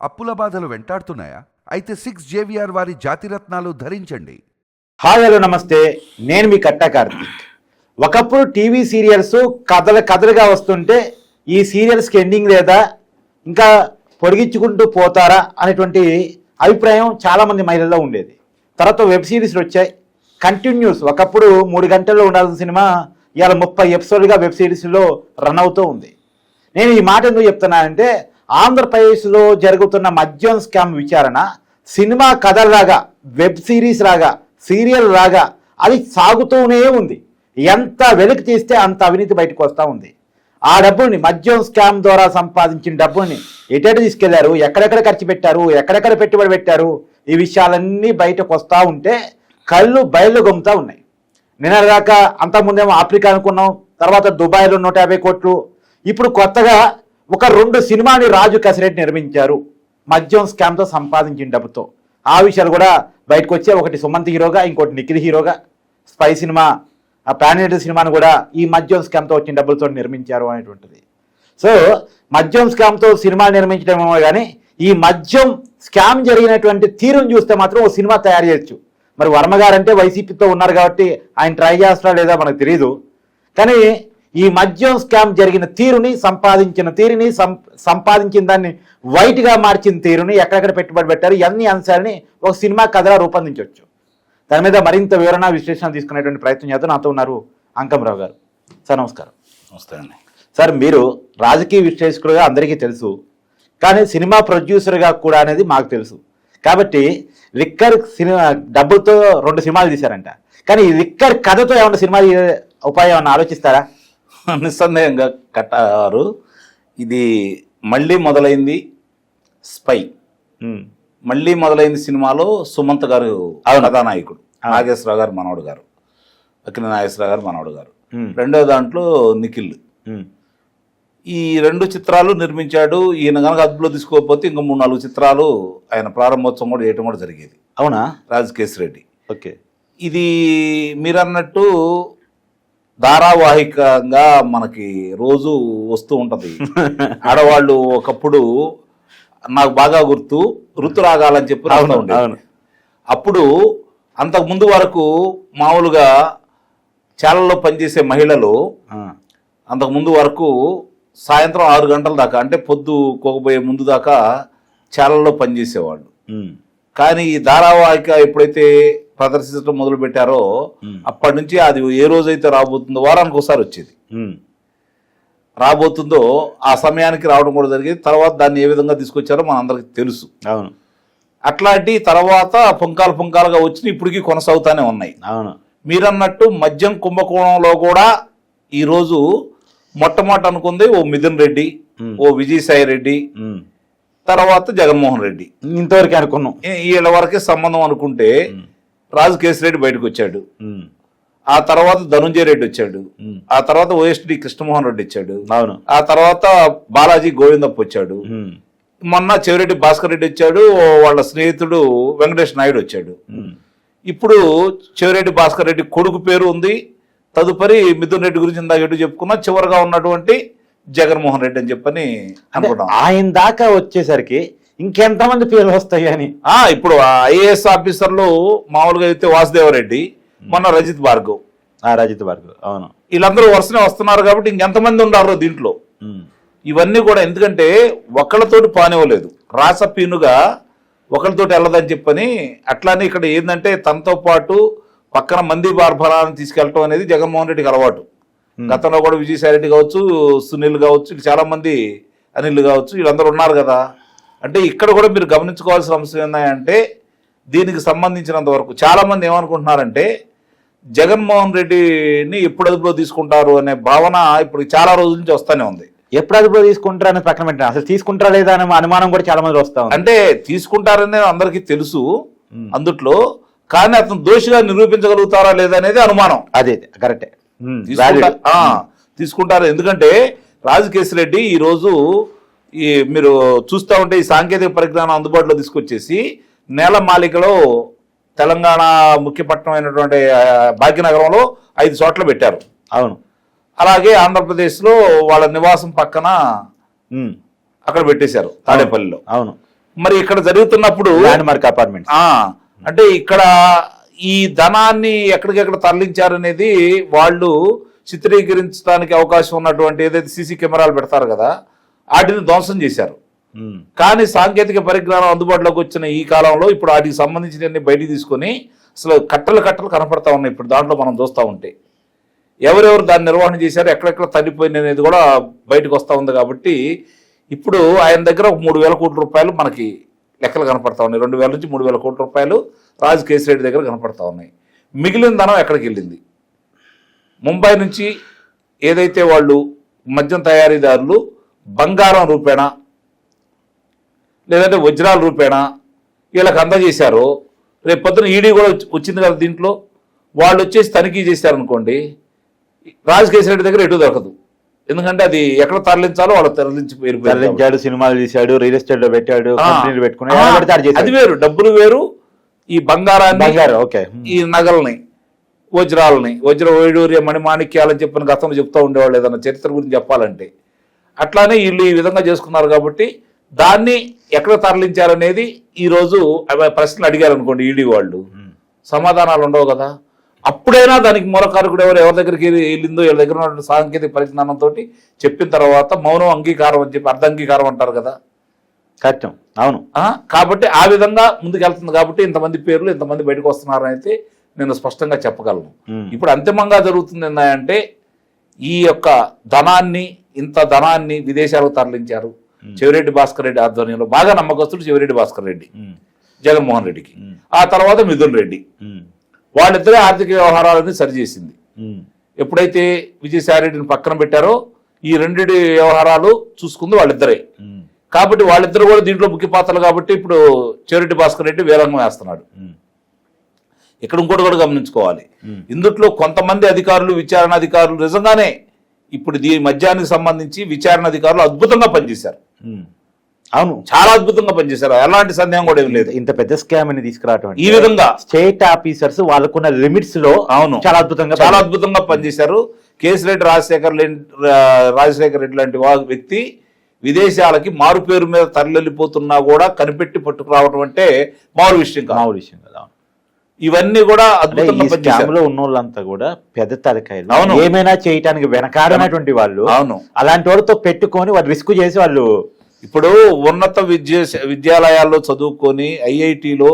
అప్పుల బాధలు వెంటాడుతున్నాయా? అయితే 6JVR వారి జాతిరత్నాలు ధరించండి. హాయ్ హలో నమస్తే, నేను మీ కట్టా కార్తీక్. ఒకప్పుడు టీవీ సీరియల్స్ కథలుగా వస్తుంటే ఈ సీరియల్స్కి ఎండింగ్ లేదా, ఇంకా పొడిగించుకుంటూ పోతారా అనేటువంటి అభిప్రాయం చాలామంది మహిళల్లో ఉండేది. తర్వాత వెబ్ సిరీస్లు వచ్చాయి, కంటిన్యూస్. ఒకప్పుడు 3 గంటల్లో ఉండాల్సిన సినిమా ఇవాళ 30 ఎపిసోడ్గా వెబ్ సిరీస్లో రన్ అవుతూ ఉంది. నేను ఈ మాట ఎందుకు చెప్తున్నానంటే, ఆంధ్రప్రదేశ్లో జరుగుతున్న మద్యం స్కామ్ విచారణ సినిమా కథల్లాగా, వెబ్ సిరీస్ లాగా, సీరియల్ లాగా అది సాగుతూనే ఉంది. ఎంత వెలికి తీస్తే అంత అవినీతి బయటకు వస్తూ ఉంది. ఆ డబ్బుని, మద్యం స్కామ్ ద్వారా సంపాదించిన డబ్బుని ఎటెటు తీసుకెళ్లారు, ఎక్కడెక్కడ ఖర్చు పెట్టారు, ఎక్కడెక్కడ పెట్టుబడి పెట్టారు, ఈ విషయాలన్నీ బయటకు వస్తూ ఉంటే కళ్ళు బయలు గమ్ముతూ ఉన్నాయి. నిన్నదాకా అంతకుముందేమో ఆఫ్రికా అనుకున్నాం, తర్వాత దుబాయ్లో 150 కోట్లు, ఇప్పుడు కొత్తగా ఒక 2 సినిమాని రాజు కసిరెడ్డి నిర్మించారు మద్యం స్కామ్తో సంపాదించిన డబ్బుతో. ఆ విషయాలు కూడా బయటకు వచ్చే, ఒకటి సుమంత్ హీరోగా, ఇంకోటి నిఖిల్ హీరోగా. స్పై సినిమా, ఆ ప్యాన్ సినిమాను కూడా ఈ మద్యం స్కామ్తో వచ్చిన డబ్బులతో నిర్మించారు అనేటువంటిది. సో మద్యం స్కామ్తో సినిమా నిర్మించడమేమో కానీ ఈ మద్యం స్కామ్ జరిగినటువంటి తీరును చూస్తే మాత్రం ఓ సినిమా తయారు చేయొచ్చు. మరి వర్మ గారు అంటే వైసీపీతో ఉన్నారు కాబట్టి ఆయన ట్రై చేస్తారా లేదా మనకు తెలియదు. కానీ ఈ మద్యం స్కామ్ జరిగిన తీరుని, సంపాదించిన దాన్ని వైట్గా మార్చిన తీరుని, ఎక్కడెక్కడ పెట్టుబడి పెట్టారు, అన్ని అంశాలని ఒక సినిమా కథలా రూపొందించవచ్చు. దాని మీద మరింత వివరణ, విశ్లేషణ తీసుకునేటువంటి ప్రయత్నం చేస్తూ నాతో ఉన్నారు అంకంరావు గారు. సార్ నమస్కారం. నమస్తే అండి. సార్, మీరు రాజకీయ విశ్లేషకుడుగా అందరికీ తెలుసు, కానీ సినిమా ప్రొడ్యూసర్గా కూడా అనేది మాకు తెలుసు. కాబట్టి లిక్కర్ సినిమా డబ్బులతో 2 సినిమాలు తీశారంట, కానీ ఈ లిక్కర్ కథతో ఏమన్నా సినిమా ఉపాయం ఏమన్నా ఆలోచిస్తారా? నిస్సందేహంగా కట్టారు. ఇది మళ్ళీ మొదలైంది స్పై. మళ్ళీ మొదలైంది సినిమాలో సుమంత్ గారు కథానాయకుడు, నాగేశ్వరరావు గారు మనవడు గారు, అక్కిన నాగేశ్వరరావు గారు మనవడు గారు. రెండో దాంట్లో నిఖిల్. ఈ 2 చిత్రాలు నిర్మించాడు. ఈయన కనుక అదుపులో తీసుకోకపోతే ఇంకా 3-4 చిత్రాలు ఆయన ప్రారంభోత్సవం కూడా చేయటం కూడా జరిగేది. అవునా? రాజ్ కేశిరెడ్డి. ఓకే. ఇది మీరన్నట్టు ధారావాహికంగా మనకి రోజు వస్తూ ఉంటది. ఆడవాళ్ళు ఒకప్పుడు, నాకు బాగా గుర్తు, ఋతురాగాలని చెప్పి రాస్తూ ఉండేది. అప్పుడు అంతకు ముందు వరకు మామూలుగా ఛానల్లో పనిచేసే మహిళలు అంతకు ముందు వరకు సాయంత్రం 6 గంటల దాకా, అంటే పొద్దు కోకపోయే ముందు దాకా ఛానల్లో పనిచేసేవాళ్ళు. కానీ ఈ ధారావాహిక ఎప్పుడైతే ప్రదర్శించడం మొదలు పెట్టారో అప్పటి నుంచి అది ఏ రోజైతే రాబోతుందో, వారానికి ఒకసారి వచ్చేది, రాబోతుందో ఆ సమయానికి రావడం కూడా జరిగేది. తర్వాత దాన్ని ఏ విధంగా తీసుకొచ్చారో మనందరికి తెలుసు. అవును. అట్లాంటి తర్వాత పుంకాలుగా వచ్చి ఇప్పటికీ కొనసాగుతానే ఉన్నాయి. అవును. మీరన్నట్టు మద్యం కుంభకోణంలో కూడా ఈరోజు మొట్టమొదటి అనుకుంది ఓ మిథున్ రెడ్డి, ఓ విజయసాయి రెడ్డి, తర్వాత జగన్మోహన్ రెడ్డి. ఇంతవరకు అనుకున్నాం. వీళ్ళ వరకే సంబంధం అనుకుంటే రాజు కేశిరెడ్డి బయటకు వచ్చాడు. ఆ తర్వాత ధనుంజయ రెడ్డి వచ్చాడు. ఆ తర్వాత ఓఎస్డి కృష్ణమోహన్ రెడ్డి వచ్చాడు. అవును. ఆ తర్వాత బాలాజీ గోవిందప్ప వచ్చాడు. మొన్న చెవిరెడ్డి భాస్కర్ రెడ్డి వచ్చాడు. వాళ్ళ స్నేహితుడు వెంకటేష్ నాయుడు వచ్చాడు. ఇప్పుడు చెవిరెడ్డి భాస్కర్ రెడ్డి కొడుకు పేరు ఉంది. తదుపరి మిథున్ రెడ్డి గురించి ఇందాక ఎటు చెప్పుకున్నా, చివరిగా ఉన్నటువంటి జగన్మోహన్ రెడ్డి అని చెప్పని అనుకున్నాం. ఆయన దాకా వచ్చేసరికి ఇంకెంతమంది పేర్లు వస్తాయి అని. ఇప్పుడు ఐఏఎస్ ఆఫీసర్లు మామూలుగా అయితే వాసుదేవరెడ్డి, మొన్న రజిత్ భార్గవ్. అవును. వీళ్ళందరూ వరుసనే వస్తున్నారు కాబట్టి ఇంకెంతమంది ఉన్నారో దీంట్లో. ఇవన్నీ కూడా ఎందుకంటే ఒకళ్ళతోటి పానివ్వలేదు, రాసపీనుగా ఒకళ్ళతోటి వెళ్ళదని చెప్పని. అట్లానే ఇక్కడ ఏంటంటే తనతో పాటు పక్కన మంది బార్బరాన్ని తీసుకెళ్ళటం అనేది జగన్మోహన్ రెడ్డికి అలవాటు. గతంలో కూడా విజయసాయి రెడ్డి కావచ్చు, సునీల్ కావచ్చు, చాలా మంది, అనిల్ కావచ్చు, వీళ్ళందరూ ఉన్నారు కదా. అంటే ఇక్కడ కూడా మీరు గమనించుకోవాల్సిన అంశం ఏంటంటే, దీనికి సంబంధించినంత వరకు చాలా మంది ఏమనుకుంటున్నారంటే జగన్మోహన్ రెడ్డిని ఎప్పుడు అదుపులో తీసుకుంటారు అనే భావన ఇప్పుడు చాలా రోజుల నుంచి వస్తూనే ఉంది. ఎప్పుడు అదుపులో తీసుకుంటారు అనే పక్కన పెట్టిన, అసలు తీసుకుంటారా లేదా అనే అనుమానం కూడా చాలా మంది వస్తా ఉంది. అంటే తీసుకుంటారనే అందరికీ తెలుసు అందుట్లో, కానీ అతను దోషిగా నిరూపించగలుగుతారా లేదా అనేది అనుమానం. అదే కరెక్టే. తీసుకుంటారు. ఎందుకంటే రాజు కేశిరెడ్డి ఈరోజు మీరు చూస్తూ ఉంటే ఈ సాంకేతిక పరిజ్ఞానం అందుబాటులో తీసుకొచ్చేసి నేలమాలికలో తెలంగాణ ముఖ్యపట్నం అయినటువంటి భాగ్యనగరంలో 5 చోట్ల పెట్టారు. అవును. అలాగే ఆంధ్రప్రదేశ్లో వాళ్ళ నివాసం పక్కన అక్కడ పెట్టేశారు తాడేపల్లిలో. అవును. మరి ఇక్కడ జరుగుతున్నప్పుడు ల్యాండ్ మార్క్ అపార్ట్మెంట్స్. అంటే ఇక్కడ ఈ ధనాన్ని ఎక్కడికెక్కడ తరలించారనేది వాళ్ళు చిత్రీకరించడానికి అవకాశం ఉన్నటువంటి ఏదైతే సీసీ కెమెరాలు పెడతారు కదా వాటిని ధ్వంసం చేశారు. కానీ సాంకేతిక పరిజ్ఞానం అందుబాటులోకి వచ్చిన ఈ కాలంలో ఇప్పుడు వాటికి సంబంధించిన బయటికి తీసుకొని అసలు కట్టలు కనపడతా ఉన్నాయి. ఇప్పుడు దాంట్లో మనం చూస్తూ ఉంటే ఎవరెవరు దాన్ని నిర్వహణ చేశారు, ఎక్కడెక్కడ తల్లిపోయింది అనేది కూడా బయటకు వస్తూ ఉంది. కాబట్టి ఇప్పుడు ఆయన దగ్గర 3,000 కోట్ల రూపాయలు మనకి లెక్కలు కనపడతా ఉన్నాయి. 2,000 నుంచి 3,000 కోట్ల రూపాయలు రాజ్ కేసిరెడ్డి దగ్గర కనపడతా ఉన్నాయి. మిగిలిన ధనం ఎక్కడికి వెళ్ళింది? ముంబై నుంచి ఏదైతే వాళ్ళు మద్యం తయారీదారులు బంగారం రూపేణా లేదంటే వజ్రాల రూపేణా వీళ్ళకి అందజేశారో, రేపు పొద్దున ఈడీ కూడా వచ్చింది కదా దీంట్లో, వాళ్ళు వచ్చేసి తనిఖీ చేశారనుకోండి, రాజ్ కేసిరెడ్డి దగ్గర ఎటు దొరకదు. ఎందుకంటే అది ఎక్కడ తరలించాలో వాళ్ళు తరలించాడు, సినిమాలు తీశాడు, రియల్ ఎస్టేట్ లో పెట్టాడు, కంపెనీలు పెట్టుకున్నాడు. అది వేరు, డబ్బులు వేరు. ఈ బంగారాన్ని, ఈ నగల్ని, వజ్రాలని, వజ్ర వైడూర్య మణిమాణిక్యాలని చెప్పిన గతంలో చెప్తూ ఉండేవాళ్ళు ఏదన్నా చరిత్ర గురించి చెప్పాలంటే. అట్లానే వీళ్ళు ఈ విధంగా చేసుకున్నారు. కాబట్టి దాన్ని ఎక్కడ తరలించారనేది ఈ రోజు ప్రశ్నలు అడిగారు అనుకోండి ఈడీ వాళ్ళు, సమాధానాలు ఉండవు కదా. అప్పుడైనా దానికి మూలకారకుడు ఎవరి దగ్గరికి వెళ్ళిందో వీళ్ళ దగ్గర ఉన్నటువంటి సాంకేతిక పరిజ్ఞానంతో చెప్పిన తర్వాత మౌనం అంగీకారం అని చెప్పి అర్ధంగీకారం అంటారు కదా. కష్టం. అవును. కాబట్టి ఆ విధంగా ముందుకెళ్తుంది. కాబట్టి ఇంతమంది పేర్లు ఇంతమంది బయటకు వస్తున్నారని అయితే నేను స్పష్టంగా చెప్పగలను. ఇప్పుడు అంతిమంగా జరుగుతుంది ఏంటంటే ఈ యొక్క ఇంత ధనాన్ని విదేశాలకు తరలించారు. చెవిరెడ్డి భాస్కర్ రెడ్డి ఆధ్వర్యంలో బాగా నమ్మకస్తుడు చెవిరెడ్డి భాస్కర్ రెడ్డి జగన్మోహన్ రెడ్డికి, ఆ తర్వాత మిథున్ రెడ్డి, వాళ్ళిద్దరే ఆర్థిక వ్యవహారాలని సరిచేసింది. ఎప్పుడైతే విజయసాయిరెడ్డిని పక్కన పెట్టారో ఈ రెండిటి వ్యవహారాలు చూసుకుంది వాళ్ళిద్దరే. కాబట్టి వాళ్ళిద్దరు కూడా దీంట్లో ముఖ్య పాత్రలు. కాబట్టి ఇప్పుడు చెవిరెడ్డి భాస్కర్ రెడ్డి వేరంగం వేస్తున్నాడు. ఇక్కడ ఇంకోటి కూడా గమనించుకోవాలి, ఇందుట్లో కొంతమంది అధికారులు, విచారణ అధికారులు నిజంగానే ఇప్పుడు దీని మద్యానికి సంబంధించి విచారణ అధికారులు అద్భుతంగా పనిచేశారు. అవును, చాలా అద్భుతంగా పనిచేశారు. ఎలాంటి సందేహం కూడా ఏం లేదు. ఇంత పెద్ద స్కామ్ అని తీసుకురావటం ఈ విధంగా స్టేట్ ఆఫీసర్స్ వాళ్ళకున్న లిమిట్స్ లో చాలా అద్భుతంగా పనిచేశారు. కేసిరెడ్డి రాజశేఖర్ రెడ్డి లాంటి వ్యక్తి విదేశాలకి మారు పేరు మీద తరలిపోతున్నా కూడా కనిపెట్టి పట్టుకురావటం అంటే మామూలు విషయం కాదు. ఇవన్నీ కూడా అద్భుతంగా పనిచేశారు. ఉన్న వాళ్ళంతా కూడా పెద్ద తలకాయలు, ఏమైనా చేయటానికి వెనకాడనటువంటి వాళ్ళు. అవును, అలాంటి వాళ్ళతో పెట్టుకొని వాళ్ళు రిస్క్ చేసి వాళ్ళు ఇప్పుడు ఉన్నత విద్యాలయాల్లో చదువుకొని ఐఐటిలో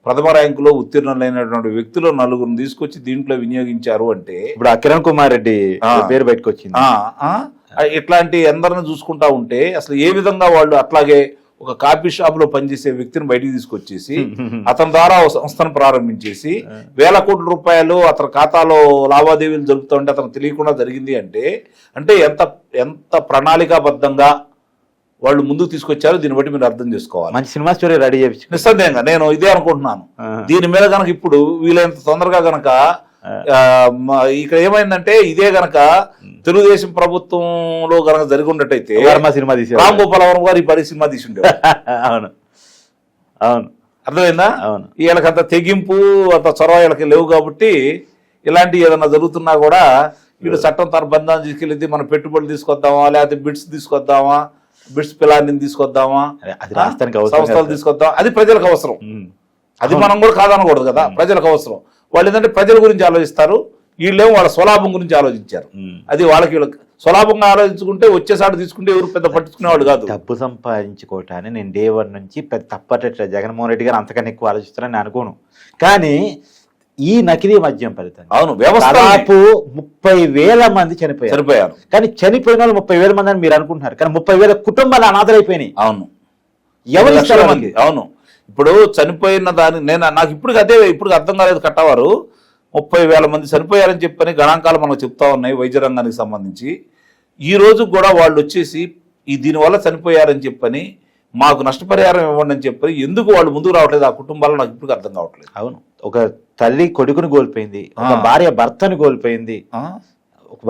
ప్రథమ ర్యాంకులో ఉత్తీర్ణులైనటువంటి వ్యక్తులు 4 తీసుకొచ్చి దీంట్లో వినియోగించారు అంటే ఇప్పుడు కిరణ్ కుమార్ రెడ్డి పేరు బయటకు వచ్చింది. ఇట్లాంటి ఎందరిని చూసుకుంటా ఉంటే అసలు ఏ విధంగా వాళ్ళు అట్లాగే ఒక కాఫీ షాప్ లో పనిచేసే వ్యక్తిని బయటికి తీసుకొచ్చేసి అతని ద్వారా సంస్థను ప్రారంభించేసి వేల కోట్ల రూపాయలు అతని ఖాతాలో లావాదేవీలు జరుపుతూ ఉంటే అతను తెలియకుండా జరిగింది అంటే ఎంత ప్రణాళికాబద్ధంగా వాళ్ళు ముందుకు తీసుకొచ్చారో దీన్ని బట్టి మీరు అర్థం చేసుకోవాలి. మంచి సినిమా స్టోరీ రెడీ చేసి నిస్సందేహంగా నేను ఇదే అనుకుంటున్నాను. దీని మీద కనుక ఇప్పుడు వీలైనంత తొందరగా గనక ఇక్కడ ఏమైందంటే ఇదే గనక తెలుగుదేశం ప్రభుత్వంలో గనక జరిగి ఉన్నట్టయితే సినిమా తీసి రామ్ గోపాల్ వర్మ గారు ఈ పరి సినిమా తీసి ఉండేవారు. అవును, అవును, అర్థమైందా? అవును. వీళ్ళకంత తెగింపు అంత చొరవ వీళ్ళకి లేవు. కాబట్టి ఇలాంటి ఏదైనా జరుగుతున్నా కూడా వీళ్ళు చట్టం తన బంధాన్ని తీసుకెళ్ళింది, మనం పెట్టుబడులు తీసుకొద్దామా, లేకపోతే బిడ్స్ తీసుకొద్దామా, బిడ్స్ పిలాన్ని తీసుకొద్దామా, సంస్థలు తీసుకొద్దాం, అది ప్రజలకు అవసరం. అది మనం కూడా కాదనకూడదు కదా, ప్రజలకు అవసరం. వాళ్ళు ఏంటంటే ప్రజల గురించి ఆలోచిస్తారు, వీళ్ళేమో వాళ్ళ స్వలాభం గురించి ఆలోచించారు. అది వీళ్ళకి స్వలాభంగా ఆలోచించుకుంటే వచ్చేసాడు తీసుకుంటే ఎవరు పెద్ద పట్టించుకునేవాళ్ళు కాదు. డబ్బు సంపాదించుకోవటాన్ని నేను డే 1 నుంచి పెద్ద తప్పట్ల జగన్మోహన్ రెడ్డి గారు అంతకన్నా ఎక్కువ ఆలోచిస్తారని నేను అనుకోను. కానీ ఈ నకిలీ మద్యం ఫలితం అవును వ్యవస్థ 30,000 మంది చనిపోయారు. కానీ చనిపోయిన వాళ్ళు 30,000 మంది అని మీరు అనుకుంటున్నారు, కానీ 30,000 కుటుంబాలు అనాథలైపోయినాయి. అవును, ఎవరు ఇస్తారు మంది? అవును, ఇప్పుడు చనిపోయిన దాన్ని నాకు ఇప్పుడు అర్థం కాలేదు. కట్టవారు 30,000 మంది చనిపోయారని చెప్పని గణాంకాలు మనకు చెప్తా ఉన్నాయి వైద్య రంగానికి సంబంధించి. ఈ రోజు కూడా వాళ్ళు వచ్చేసి దీనివల్ల చనిపోయారని చెప్పని మాకు నష్టపరిహారం ఇవ్వండి అని చెప్పి ఎందుకు వాళ్ళు ముందుకు రావట్లేదు ఆ కుటుంబాలు నాకు ఇప్పుడు అర్థం కావట్లేదు. అవును, ఒక తల్లి కొడుకుని కోల్పోయింది, ఒక భార్య భర్తని కోల్పోయింది,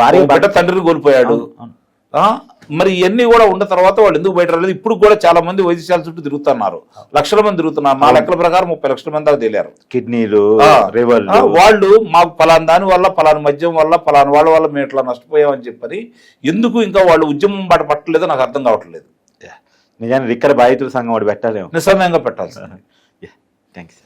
భార్య తండ్రిని కోల్పోయాడు. మరి ఇవన్నీ కూడా ఉన్న తర్వాత వాళ్ళు ఎందుకు బయట రాలేదు? ఇప్పుడు కూడా చాలా మంది వైద్యశాల చుట్టూ తిరుగుతున్నారు, లక్షల మంది తిరుగుతున్నారు. నా లెక్కల ప్రకారం 30 లక్షల మంది దాకా తేలారు. కిడ్నీలు వాళ్ళు మాకు పలానా దాని వల్ల, పలానా మద్యం వల్ల, పలానా వాళ్ళ వల్ల మేము ఇట్లా నష్టపోయామని చెప్పని ఎందుకు ఇంకా వాళ్ళు ఉద్యమం బాట పట్టలేదో నాకు అర్థం కావట్లేదు. నిజానికి రిక్కర బాధితుల సంఘం వాడు పెట్టాలేమో. నిస్సమయంగా పెట్టాల్సింది. థ్యాంక్స్.